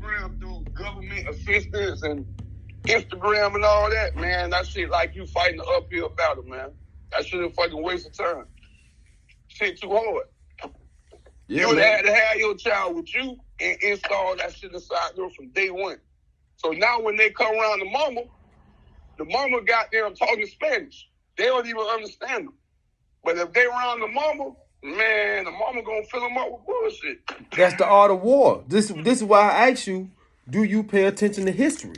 program through government assistance and Instagram and all that, man, that shit like you fighting an uphill battle, man. That shit a fucking waste of time. Shit too hard. Yeah, you would have to have your child with you and install that shit inside there from day one. So now when they come around the mama got them talking Spanish. They don't even understand them. But if they around the mama, man, the mama gonna fill them up with bullshit. That's the art of war. This is why I ask you, do you pay attention to history?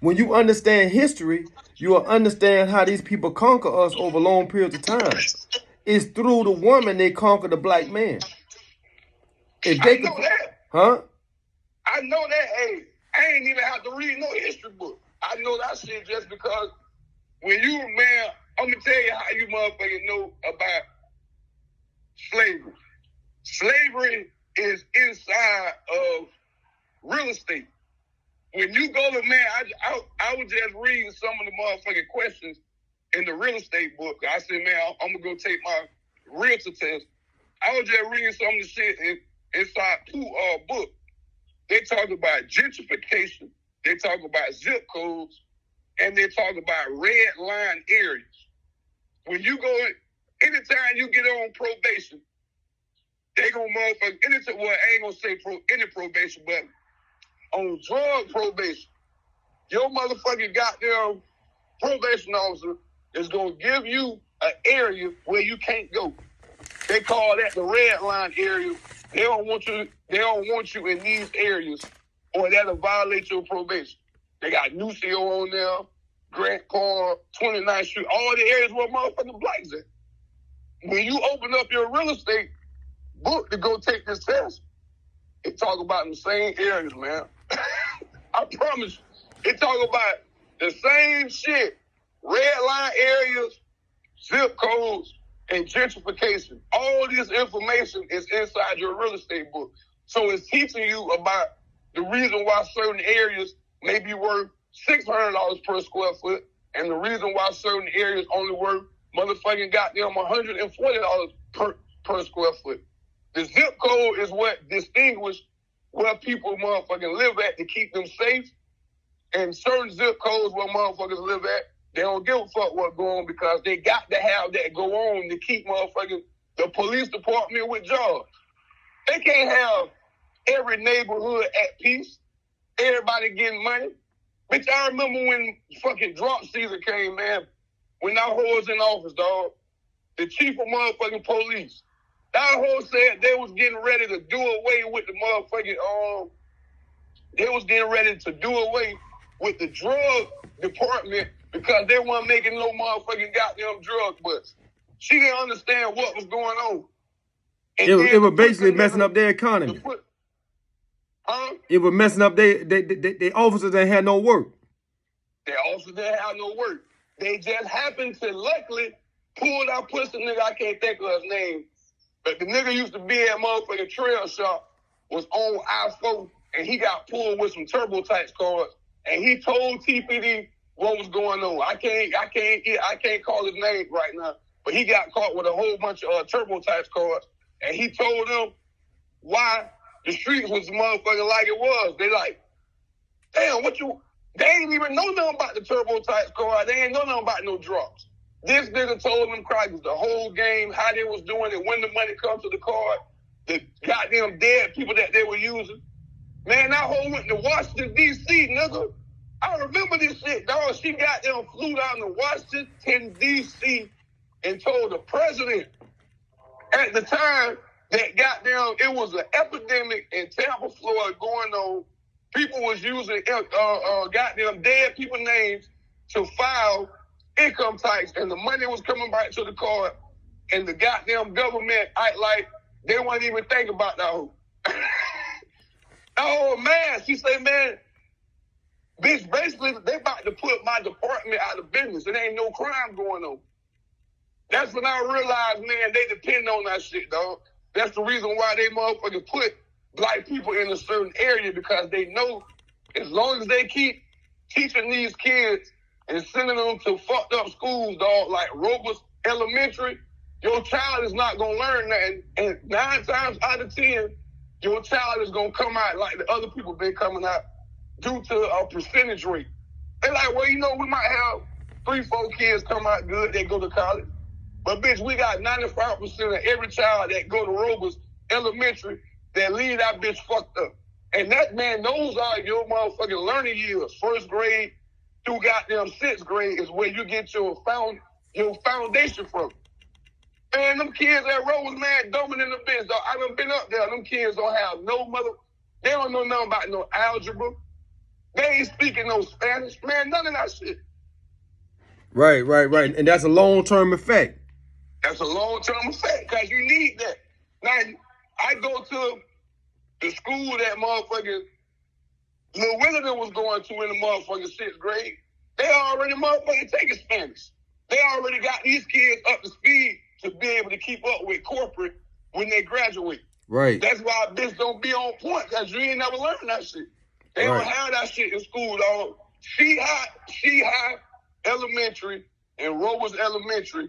When you understand history, you will understand how these people conquer us over long periods of time. It's through the woman they conquer the black man. If they know that. Huh? I know that. Hey, I ain't even have to read no history book. I know that shit just because when you, man, I'm going to tell you how you motherfuckers know about slavery. Slavery is inside of real estate. When you go to, man, I was just reading some of the motherfucking questions in the real estate book. I said, man, I'm going to go take my realtor test. I was just reading some of the shit inside two books. They talk about gentrification. They talk about zip codes. And they talk about red line areas. When you go, anytime you get on probation, they gonna motherfucker, anytime, well, I ain't gonna say any probation, but on drug probation, your motherfucking goddamn probation officer is gonna give you an area where you can't go. They call that the red line area. They don't want you in these areas, or that'll violate your probation. They got Nucio on there, Grant Park, 29th Street, all the areas where motherfucking blacks at. When you open up your real estate book to go take this test, it talk about the same areas, man. I promise you. It talk about the same shit. Red line areas, zip codes, and gentrification. All this information is inside your real estate book. So it's teaching you about the reason why certain areas may be worth $600 per square foot, and the reason why certain areas only worth motherfucking goddamn $140 per square foot. The zip code is what distinguishes where people motherfucking live at to keep them safe, and certain zip codes where motherfuckers live at, they don't give a fuck what's going on because they got to have that go on to keep motherfucking the police department with jobs. They can't have every neighborhood at peace, everybody getting money. Bitch, I remember when fucking drop season came, man, when that hoe was in office, dog, the chief of motherfucking police, that hoe said they was getting ready to do away with the motherfucking, they was getting ready to do away with the drug department because they weren't making no motherfucking goddamn drug busts. She didn't understand what was going on. It was basically messing up their economy. It was messing up their officers that had no work. Their officers that had no work. They just happened to luckily pull that pussy nigga, I can't think of his name, but the nigga used to be at motherfucking trail shop, was on I-4, and he got pulled with some TurboTax cards, and he told TPD what was going on. I can't call his name right now, but he got caught with a whole bunch of TurboTax cards, and he told them why the streets was motherfucking like it was. They like, damn, they ain't even know nothing about the TurboTax card. They ain't know nothing about no drops. This nigga told them crackers the whole game, how they was doing it, when the money comes to the card, the goddamn dead people that they were using. Man, that hoe went to Washington, D.C., nigga. I remember this shit, dog. She goddamn flew down to Washington, D.C. and told the president at the time that goddamn it was an epidemic in Tampa, Florida going on. People was using goddamn dead people names to file income tax, and the money was coming back to the card, and the goddamn government act like they weren't even thinking about that hoe. Oh man, she say, man, bitch, basically they about to put my department out of business. It ain't no crime going on. That's when I realized, man, they depend on that shit, dog. That's the reason why they motherfucking put black people in a certain area, because they know as long as they keep teaching these kids and sending them to fucked up schools, dog, like Robles Elementary, your child is not going to learn nothing. And 9 times out of 10, your child is gonna come out like the other people been coming out due to a percentage rate. They're like, well, you know, we might have 3-4 kids come out good that go to college. But bitch, we got 95% of every child that go to Roberts Elementary that leave that bitch fucked up. And that, man, those are your motherfucking learning years. First grade through goddamn 6th grade is where you get your foundation from. Man, them kids at Rose, man, dumbing in the bitch, dog. I done been up there. Them kids don't have no they don't know nothing about no algebra. They ain't speaking no Spanish. Man, none of that shit. Right. And that's a long-term effect. That's a long-term effect, because you need that. Now, I go to the school that motherfucking Lil Willington was going to in the motherfucking 6th grade. They already motherfucking taking Spanish. They already got these kids up to speed to be able to keep up with corporate when they graduate. Right. That's why bitch don't be on point, because you ain't never learned that shit. They don't have that shit in school, dog. She High Elementary and Roberts Elementary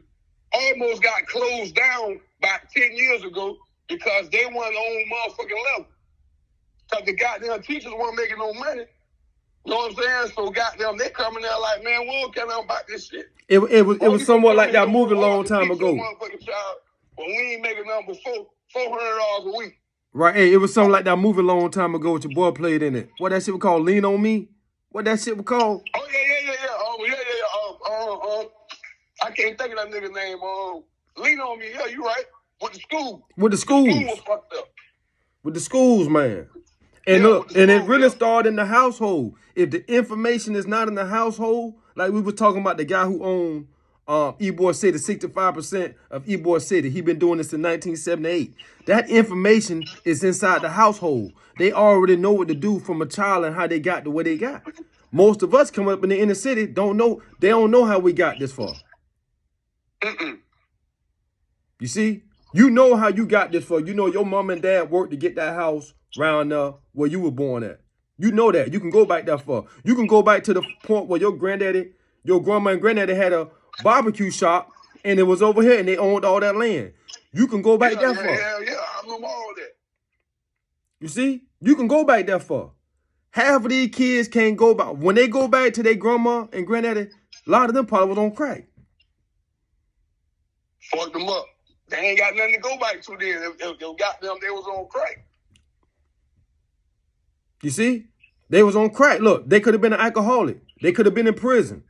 almost got closed down about 10 years ago because they weren't on motherfucking level. Because the goddamn teachers weren't making no money. You know what I'm saying? So goddamn, they coming there like, man, we don't care nothing about this shit. It was somewhat like that movie a long time ago. Child, but we ain't making nothing but $400 a week. Right, hey, it was something like that movie a long time ago with your boy played in it. What that shit was called? Lean on Me? What that shit was called? Oh, yeah. I can't think of that nigga's name. Lean on Me. Yeah, you right. With the school. With the schools. The school was fucked up. With the schools, man. And look, and it really started in the household. If the information is not in the household, like we were talking about the guy who owned Ybor City, 65% of Ybor City. He been doing this since 1978. That information is inside the household. They already know what to do from a child and how they got to where they got. Most of us coming up in the inner city don't know. They don't know how we got this far. You see? You know how you got this far. You know your mom and dad worked to get that house around where you were born at. You know that. You can go back that far. You can go back to the point where your granddaddy, your grandma and granddaddy had a barbecue shop and it was over here and they owned all that land. You can go back that far. Yeah, I remember all that. You see? You can go back that far. Half of these kids can't go back. When they go back to their grandma and granddaddy, a lot of them probably was on crack. Fucked them up. They ain't got nothing to go back to then. If they was on crack. You see? They was on crack. Look, they could have been an alcoholic. They could have been in prison.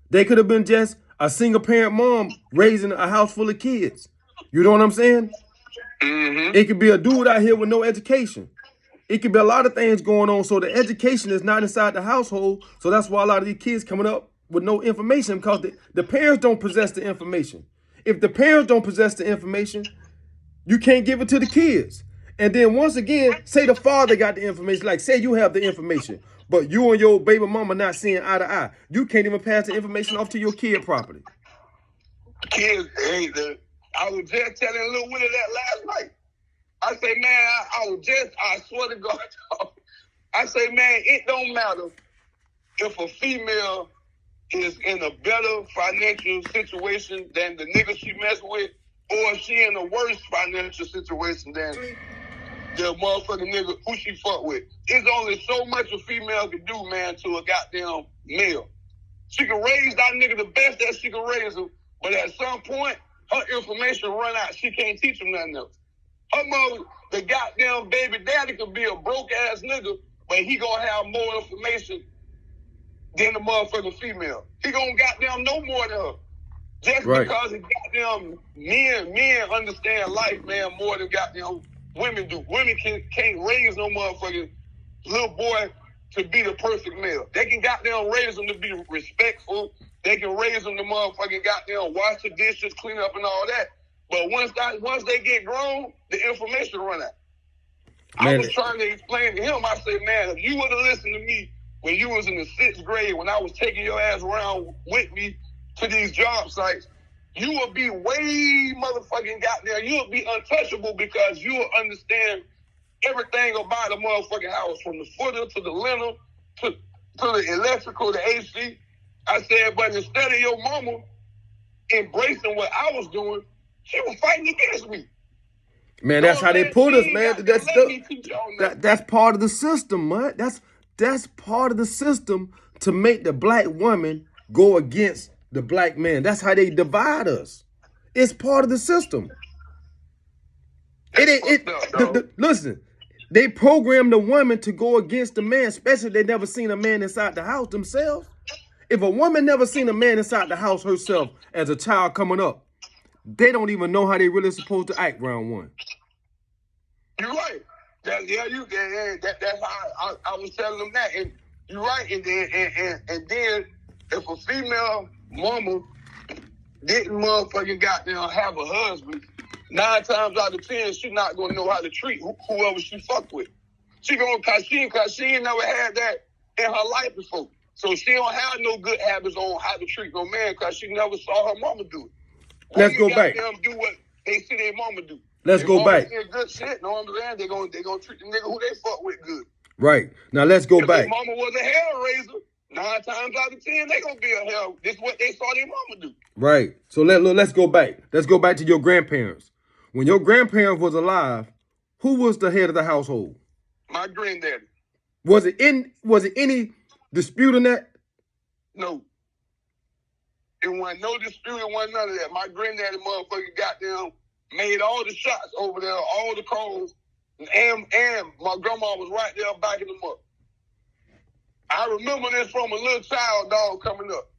They could have been just a single parent mom raising a house full of kids. You know what I'm saying? Mm-hmm. It could be a dude out here with no education. It could be a lot of things going on. So the education is not inside the household. So that's why a lot of these kids coming up with no information, because the parents don't possess the information. If the parents don't possess the information, you can't give it to the kids. And then once again, say the father got the information. Like, say you have the information, but you and your baby mama not seeing eye to eye. You can't even pass the information off to your kid properly. Kids, I was just telling Lil Willie that last night. I say, man, I swear to God, I say, man, it don't matter if a female is in a better financial situation than the nigga she mess with, or she in a worse financial situation than the motherfucking nigga who she fuck with. It's only so much a female can do, man, to a goddamn male. She can raise that nigga the best that she can raise him, but at some point, her information run out. She can't teach him nothing else. Her mother, the goddamn baby daddy could be a broke ass nigga, but he gonna have more information than the motherfucking female. He gonna goddamn know more than her. Just because he goddamn men understand life, man, more than goddamn women do. Women can't raise no motherfucking little boy to be the perfect male. They can goddamn raise them to be respectful. They can raise them to motherfucking goddamn wash the dishes, clean up and all that. But once they get grown, the information run out. Man. I was trying to explain to him, I said, man, if you would have listened to me when you was in the 6th grade, when I was taking your ass around with me to these job sites, you would be way motherfucking goddamn, you would be untouchable, because you would understand everything about the motherfucking house, from the footer to the lintel to the electrical, the AC. I said, but instead of your mama embracing what I was doing, she was fighting against me. Man, that's how they put us, man. Let me teach y'all nothing. That's part of the system, man. That's part of the system to make the black woman go against the black man. That's how they divide us. It's part of the system. Listen, they program the woman to go against the man, especially if they never seen a man inside the house themselves. If a woman never seen a man inside the house herself as a child coming up, they don't even know how they really supposed to act around one. You're right. That's how I was telling them that. And you're right. And then if a female mama didn't motherfucking goddamn have a husband, 9 times out of 10, she not gonna know how to treat whoever she fuck with. She gonna cause she ain't never had that in her life before. So she don't have no good habits on how to treat no man because she never saw her mama do it. Let's go back. Them do what they see their mama do. Let's go back. Good shit. No, I'm saying they gonna treat the nigga who they fuck with good. Right. Now let's go back. If their mama was a hell raiser, 9 times out of 10 they gonna be a hell. This is what they saw their mama do. Right. So let's go back. Let's go back to your grandparents. When your grandparents was alive, who was the head of the household? My granddaddy. Was it any dispute in that? No. It wasn't no dispute. It wasn't none of that. My granddaddy motherfucker goddamn made all the shots over there, all the calls, and my grandma was right there backing them up. I remember this from a little child, dog, coming up.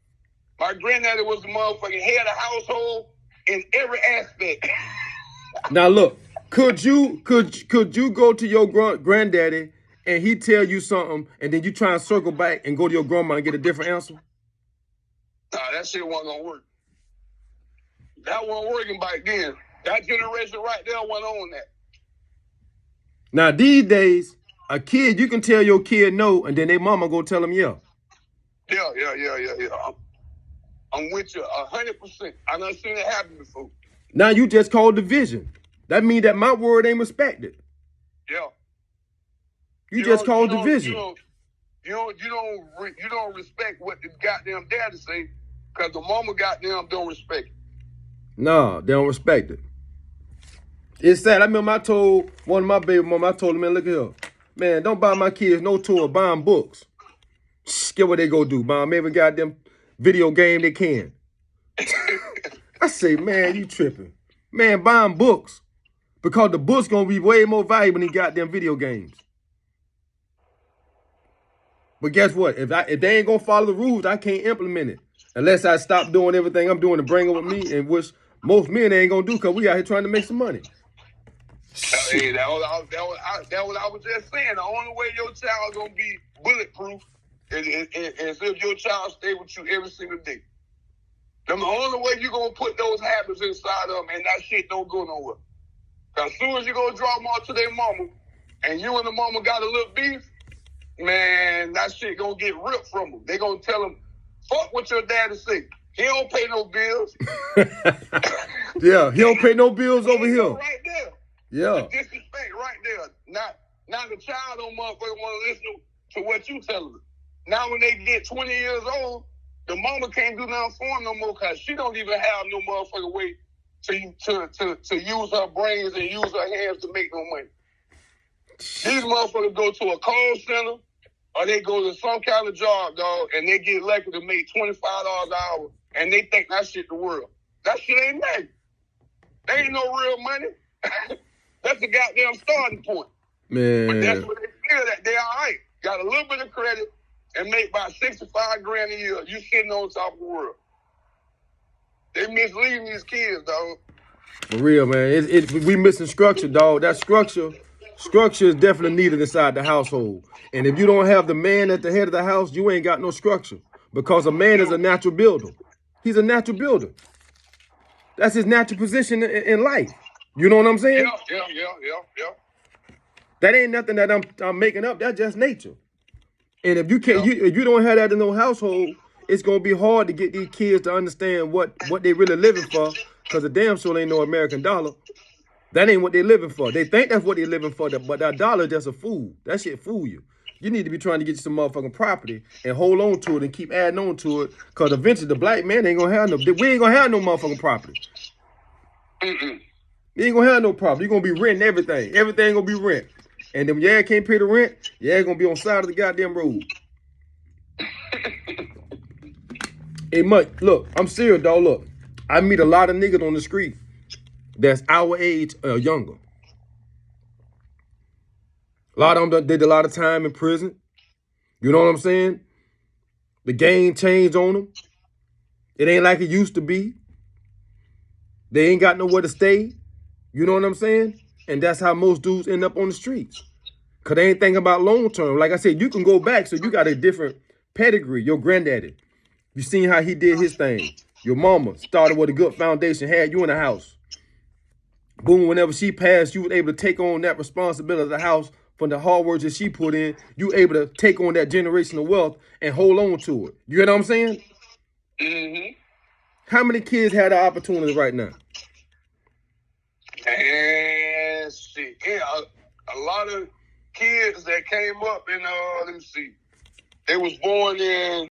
My granddaddy was the motherfucking head of the household in every aspect. Now look, could you go to your granddaddy and he tell you something and then you try and circle back and go to your grandma and get a different answer? Nah, that shit wasn't gonna work. That wasn't working back then. That generation right there wasn't on that. Now these days, a kid, you can tell your kid no, and then their mama go tell them yeah. Yeah. I'm with you 100%. I done seen it happen before. Now you just called division. That means that my word ain't respected. Yeah. You just called division. You don't respect what the goddamn daddy say, because the mama goddamn don't respect it. No, they don't respect it. It's sad. I remember I told one of my baby mama, I told them, man, look here. Man, don't buy my kids no tour, buy them books. Get what they go do. Buy them every goddamn video game they can. I say, man, you tripping. Man, buy them books. Because the books gonna be way more valuable than goddamn video games. But guess what? If they ain't gonna follow the rules, I can't implement it. Unless I stop doing everything I'm doing to bring it with me, and which most men ain't gonna do because we out here trying to make some money. Hey, that what I was just saying. The only way your child gonna be bulletproof is if your child stay with you every single day. The only way you gonna put those habits inside of them and that shit don't go nowhere. Cause as soon as you go draw them off to their mama and you and the mama got a little beef, man, that shit gonna get ripped from them. They gonna tell them, fuck what your daddy say. He don't pay no bills. Yeah, he don't pay no bills over here. Right there. Yeah. The disrespect right there. Now the child don't motherfucker want to listen to what you tell them. Now when they get 20 years old, the mama can't do nothing for them no more because she don't even have no motherfucking way to use her brains and use her hands to make no money. These motherfuckers go to a call center or they go to some kind of job, dog, and they get elected to make $25 an hour, and they think that shit the world. That shit ain't nothing. They ain't no real money. That's the goddamn starting point. Man. But that's what they feel that they all right. Got a little bit of credit and make about $65 grand a year. You sitting on top of the world. They misleading these kids, dog. For real, man. We missing structure, dog. That structure is definitely needed inside the household. And if you don't have the man at the head of the house, you ain't got no structure. Because a man is a natural builder. He's a natural builder. That's his natural position in life. You know what I'm saying? Yeah. That ain't nothing that I'm making up. That's just nature. And if you can't, if you don't have that in no household, it's gonna be hard to get these kids to understand what they really living for. Because the damn sure ain't no American dollar. That ain't what they living for. They think that's what they living for, but that dollar just a fool. That shit fool you. You need to be trying to get you some motherfucking property and hold on to it and keep adding on to it. Because eventually the black man ain't gonna have we ain't gonna have no motherfucking property. You ain't gonna have no problem. You're gonna be renting everything. Everything gonna be rent. And them yeah can't pay the rent, yeah gonna be on the side of the goddamn road. Hey, Mike, look, I'm serious, dog. Look, I meet a lot of niggas on the street that's our age or younger. A lot of them did a lot of time in prison. You know what I'm saying? The game changed on them. It ain't like it used to be. They ain't got nowhere to stay. You know what I'm saying? And that's how most dudes end up on the streets. Because they ain't thinking about long term. Like I said, you can go back, so you got a different pedigree. Your granddaddy. You seen how he did his thing. Your mama started with a good foundation, had you in the house. Boom, whenever she passed, you was able to take on that responsibility of the house from the hard work that she put in. You able to take on that generational wealth and hold on to it. You know what I'm saying? Mm-hmm. How many kids had the opportunity right now? And shit, yeah, a lot of kids that came up in let me see, they was born in